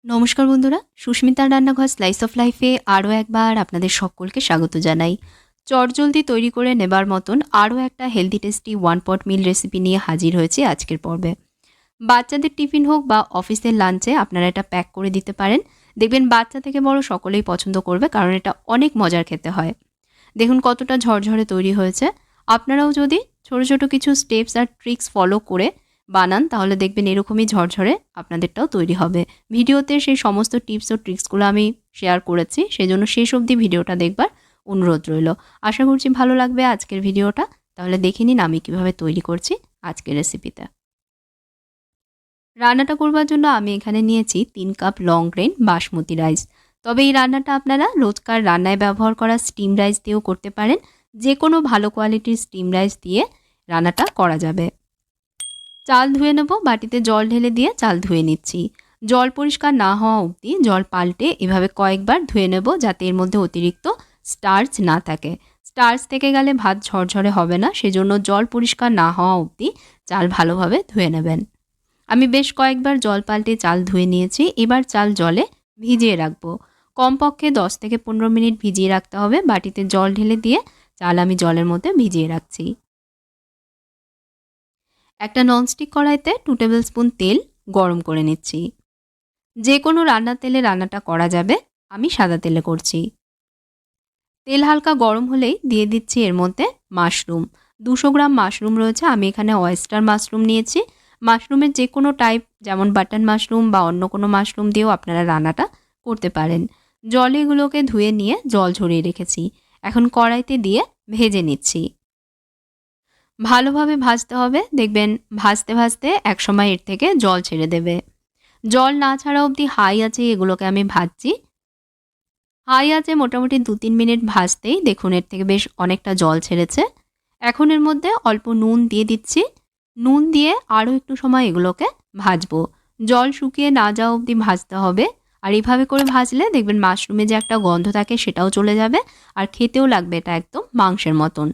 নমস্কার বন্ধুরা, সুস্মিতার রান্নাঘর স্লাইস অফ লাইফে আরও একবার আপনাদের সকলকে স্বাগত জানাই। চটজলদি তৈরি করে নেবার মতন আরও একটা হেলদি টেস্টি ওয়ান পট মিল রেসিপি নিয়ে হাজির হয়েছি আজকের পর্বে। বাচ্চাদের টিফিন হোক বা অফিসের লাঞ্চে আপনারা এটা প্যাক করে দিতে পারেন। দেখবেন বাচ্চা থেকে বড় সকলেই পছন্দ করবে, কারণ এটা অনেক মজার খেতে হয়। দেখুন কতটা ঝরঝরে তৈরি হয়েছে। আপনারাও যদি ছোট ছোট কিছু স্টেপস আর ট্রিক্স ফলো করে বানান, তাহলে দেখবেন এরকমই ঝরঝরে আপনাদেরটাও তৈরি হবে। ভিডিওতে সেই সমস্ত টিপস ও ট্রিক্সগুলো আমি শেয়ার করেছি, সেজন্য শেষ অবধি ভিডিওটা দেখবার অনুরোধ রইল। আশা করছি ভালো লাগবে আজকের ভিডিওটা। তাহলে দেখে নিন আমি কিভাবে তৈরি করছি আজকের রেসিপিতে। রান্নাটা করবার জন্য আমি এখানে নিয়েছি 3 cup long grain basmati rice. তবে এই রান্নাটা আপনারা রোজকার রান্নায় ব্যবহার করা স্টিম রাইস দিয়েও করতে পারেন। যে কোনো ভালো কোয়ালিটির স্টিম রাইস দিয়ে রান্নাটা করা যাবে। চাল ধুয়ে নেব, বাটিতে জল ঢেলে দিয়ে চাল ধুয়ে নিচ্ছি। জল পরিষ্কার না হওয়া অবধি জল পাল্টে এভাবে কয়েকবার ধুয়ে নেব, যাতে এর মধ্যে অতিরিক্ত স্টার্চ না থাকে। স্টার্চ থেকে গেলে ভাত ঝরঝরে হবে না, সেজন্য জল পরিষ্কার না হওয়া অবধি চাল ভালোভাবে ধুয়ে নেবেন। আমি বেশ কয়েকবার জল পাল্টে চাল ধুয়ে নিয়েছি। এবার চাল জলে ভিজিয়ে রাখবো। কমপক্ষে 10 থেকে 15 মিনিট ভিজিয়ে রাখতে হবে। বাটিতে জল ঢেলে দিয়ে চাল আমি জলের মধ্যে ভিজিয়ে রাখছি। একটা ননস্টিক কড়াইতে 2 টেবিল স্পুন তেল গরম করে নিচ্ছি। যে কোনো রান্নার তেলে রান্নাটা করা যাবে, আমি সাদা তেলে করছি। তেল হালকা গরম হলেই দিয়ে দিচ্ছি এর মধ্যে মাশরুম। 200 গ্রাম মাশরুম রয়েছে, আমি এখানে ওয়েস্টার মাশরুম নিয়েছি। মাশরুমের যে কোনো টাইপ, যেমন বাটন মাশরুম বা অন্য কোনো মাশরুম দিয়েও আপনারা রান্নাটা করতে পারেন। জলে এগুলোকে ধুয়ে নিয়ে জল ঝরিয়ে রেখেছি। এখন কড়াইতে দিয়ে ভেজে নিচ্ছি। ভালোভাবে ভাজতে হবে। দেখবেন ভাজতে ভাজতে একসময় এর থেকে জল ছেড়ে দেবে। জল না ছাড়া অবধি হাই আছে এগুলোকে আমি ভাজছি। হাই আছে মোটামুটি 2-3 মিনিট ভাজতেই দেখুন এর থেকে বেশ অনেকটা জল ছেড়েছে। এখন এর মধ্যে অল্প নুন দিয়ে দিচ্ছি। নুন দিয়ে আরও একটু সময় এগুলোকে ভাজবো। জল শুকিয়ে না যাওয়া অবধি ভাজতে হবে। আর এইভাবে করে ভাজলে দেখবেন মাশরুমে যে একটা গন্ধ থাকে সেটাও চলে যাবে, আর খেতেও লাগবে এটা একদম মাংসের মতন।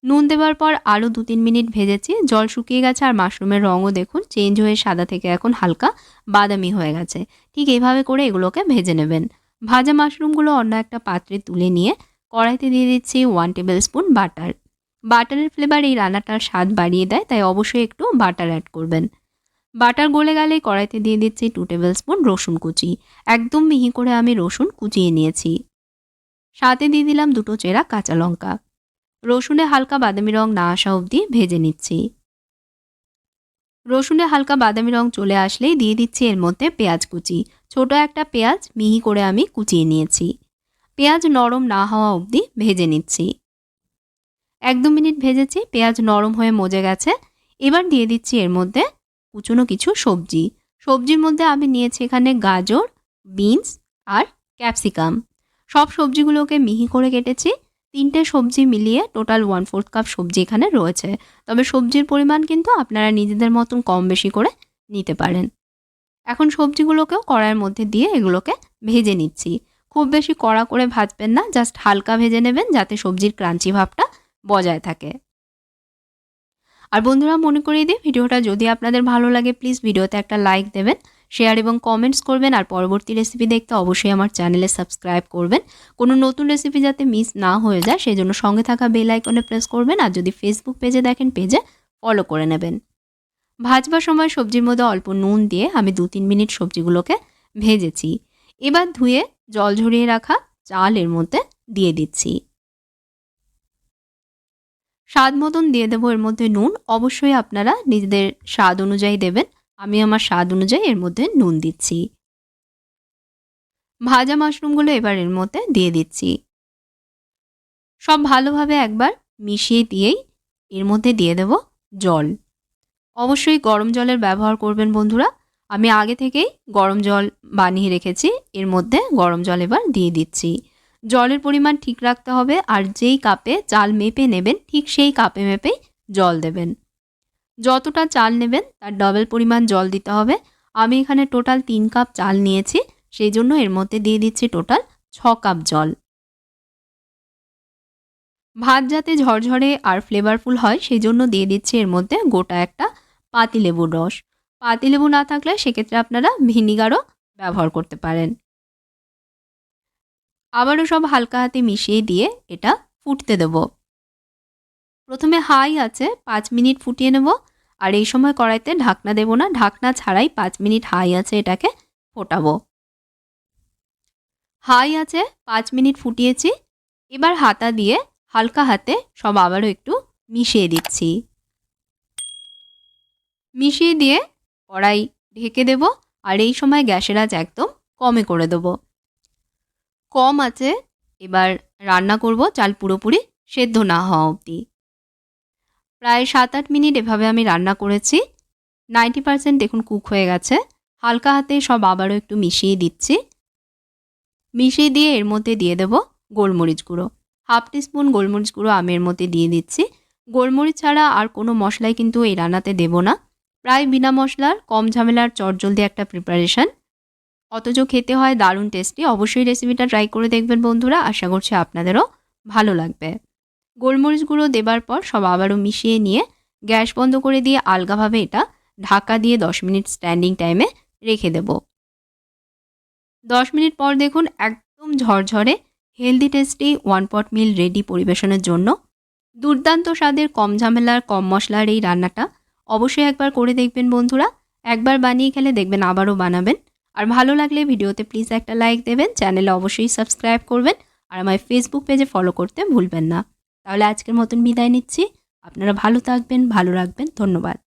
নুন দেওয়ার পর আরও 2-3 মিনিট ভেজেছি। জল শুকিয়ে গেছে আর মাশরুমের রঙও দেখুন চেঞ্জ হয়ে সাদা থেকে এখন হালকা বাদামি হয়ে গেছে। ঠিক এইভাবে করে এগুলোকে ভেজে নেবেন। ভাজা মাশরুমগুলো অন্য একটা পাত্রে তুলে নিয়ে কড়াইতে দিয়ে দিচ্ছি 1 টেবিল স্পুন বাটার। বাটারের ফ্লেভার এই রান্নাটার স্বাদ বাড়িয়ে দেয়, তাই অবশ্যই একটু বাটার অ্যাড করবেন। বাটার গলে গেলে কড়াইতে দিয়ে দিচ্ছি 2 টেবিল স্পুন রসুন কুচি। একদম মিহি করে আমি রসুন কুচিয়ে নিয়েছি। সাথে দিয়ে দিলাম 2টো চেরা কাঁচা লঙ্কা। রসুনে হালকা বাদামি রং না আসা অবধি ভেজে নিচ্ছি। রসুনে হালকা বাদামি রং চলে আসলেই দিয়ে দিচ্ছি এর মধ্যে পেঁয়াজ কুচি। ছোট একটা পেঁয়াজ মিহি করে আমি কুচিয়ে নিয়েছি। পেঁয়াজ নরম না হওয়া অবধি ভেজে নিচ্ছি। 1-2 মিনিট ভেজেছি, পেঁয়াজ নরম হয়ে মজে গেছে। এবার দিয়ে দিচ্ছি এর মধ্যে কুচনো কিছু সবজি। সবজির মধ্যে আমি নিয়েছি এখানে গাজর, বিনস আর ক্যাপসিকাম। সব সবজিগুলোকে মিহি করে কেটেছি। 3টে সবজি মিলিয়ে টোটাল 1/4 কাপ সবজি এখানে রয়েছে। তবে সবজির পরিমাণ কিন্তু আপনারা নিজেদের মতন কম বেশি করে নিতে পারেন। এখন সবজিগুলোকেও কড়াইয়ের মধ্যে দিয়ে এগুলোকে ভেজে নিচ্ছি। খুব বেশি কড়া করে ভাজবেন না, জাস্ট হালকা ভেজে নেবেন, যাতে সবজির ক্রাঞ্চি ভাবটা বজায় থাকে। আর বন্ধুরা, মনে করিয়ে দিই, ভিডিওটা যদি আপনাদের ভালো লাগে প্লিজ ভিডিওতে একটা লাইক দেবেন, শেয়ার এবং কমেন্টস করবেন। আর পরবর্তী রেসিপি দেখতে অবশ্যই আমার চ্যানেলে সাবস্ক্রাইব করবেন। কোনো নতুন রেসিপি যাতে মিস না হয়ে যায় সেই জন্য সঙ্গে থাকা বেল আইকনে প্রেস করবেন। আর যদি ফেসবুক পেজে দেখেন, পেজে ফলো করে নেবেন। ভাজবার সময় সবজির মধ্যে অল্প নুন দিয়ে আমি 2-3 মিনিট সবজিগুলোকে ভেজেছি। এবার ধুয়ে জল ঝরিয়ে রাখা চাল এর মধ্যে দিয়ে দিচ্ছি। স্বাদ মতন দিয়ে দেবো এর মধ্যে নুন। অবশ্যই আপনারা নিজেদের স্বাদ অনুযায়ী দেবেন। আমি আমার স্বাদ অনুযায়ী এর মধ্যে নুন দিচ্ছি। ভাজা মাশরুমগুলো এবার এর মধ্যে দিয়ে দিচ্ছি। সব ভালোভাবে একবার মিশিয়ে দিয়েই এর মধ্যে দিয়ে দেব জল। অবশ্যই গরম জলের ব্যবহার করবেন বন্ধুরা। আমি আগে থেকেই গরম জল বানিয়ে রেখেছি। এর মধ্যে গরম জল এবার দিয়ে দিচ্ছি। জলের পরিমাণ ঠিক রাখতে হবে, আর যেই কাপে চাল মেপে নেবেন ঠিক সেই কাপে মেপেই জল দেবেন। যতটা চাল নেবেন তার ডবল পরিমাণ জল দিতে হবে। আমি এখানে টোটাল 3 কাপ চাল নিয়েছি, সেই জন্য এর মধ্যে দিয়ে দিচ্ছি টোটাল 6 কাপ জল। ভাত যাতে ঝরঝরে আর ফ্লেভারফুল হয় সেই জন্য দিয়ে দিচ্ছি এর মধ্যে গোটা একটা পাতিলেবুর রস। পাতিলেবু না থাকলে সেক্ষেত্রে আপনারা ভিনিগারও ব্যবহার করতে পারেন। আবারও সব হালকা হাতে মিশিয়ে দিয়ে এটা ফুটতে দেব। প্রথমে হাই আছে 5 মিনিট ফুটিয়ে নেব। আর এই সময় কড়াইতে ঢাকনা দেব না, ঢাকনা ছাড়াই 5 মিনিট হাই আছে এটাকে ফোটাবো। হাই আছে 5 মিনিট ফুটিয়েছি। এবার হাতা দিয়ে হালকা হাতে সব আবারও একটু মিশিয়ে দিচ্ছি। মিশিয়ে দিয়ে কড়াই ঢেকে দেব। আর এই সময় গ্যাসের আঁচ একদম কমে করে দেব। কম আছে এবার রান্না করব চাল পুরোপুরি সেদ্ধ না হওয়া অবধি। প্রায় 7-8 মিনিট এভাবে আমি রান্না করেছি। 90% দেখুন কুক হয়ে গেছে। হালকা হাতে সব আবারও একটু মিশিয়ে দিচ্ছি। মিশিয়ে দিয়ে এর মধ্যে দিয়ে দেব গোলমরিচ গুঁড়ো। 1/2 টিস্পুন গোলমরিচ গুঁড়ো আমি এর মধ্যে দিয়ে দিচ্ছি। গোলমরিচ ছাড়া আর কোনো মশলাই কিন্তু এই রান্নাতে দেব না। প্রায় বিনা মশলার কম ঝামেলার চটজলদি একটা প্রিপারেশন, অথচ খেতে হয় দারুণ টেস্টি। অবশ্যই রেসিপিটা ট্রাই করে দেখবেন বন্ধুরা, আশা করছি আপনাদেরও ভালো লাগবে। গোলমরিচ গুঁড়ো দেবার পর সব আবারও মিশিয়ে নিয়ে গ্যাস বন্ধ করে দিয়ে আলগাভাবে এটা ঢাকা দিয়ে 10 মিনিট স্ট্যান্ডিং টাইমে রেখে দেব। 10 মিনিট পর দেখুন একদম ঝরঝরে হেলদি টেস্টি 1 পট মিল রেডি পরিবেশনের জন্য। দুর্দান্ত স্বাদের কম ঝামেলার কম মশলার এই রান্নাটা অবশ্যই একবার করে দেখবেন বন্ধুরা। একবার বানিয়ে খেলে দেখবেন আবারও বানাবেন। আর ভালো লাগলে ভিডিওতে প্লিজ একটা লাইক দেবেন, চ্যানেলে অবশ্যই সাবস্ক্রাইব করবেন আর আমার ফেসবুক পেজে ফলো করতে ভুলবেন না। তাহলে আজকের মতন বিদায় নিচ্ছি। আপনারা ভালো থাকবেন, ভালো রাখবেন। ধন্যবাদ।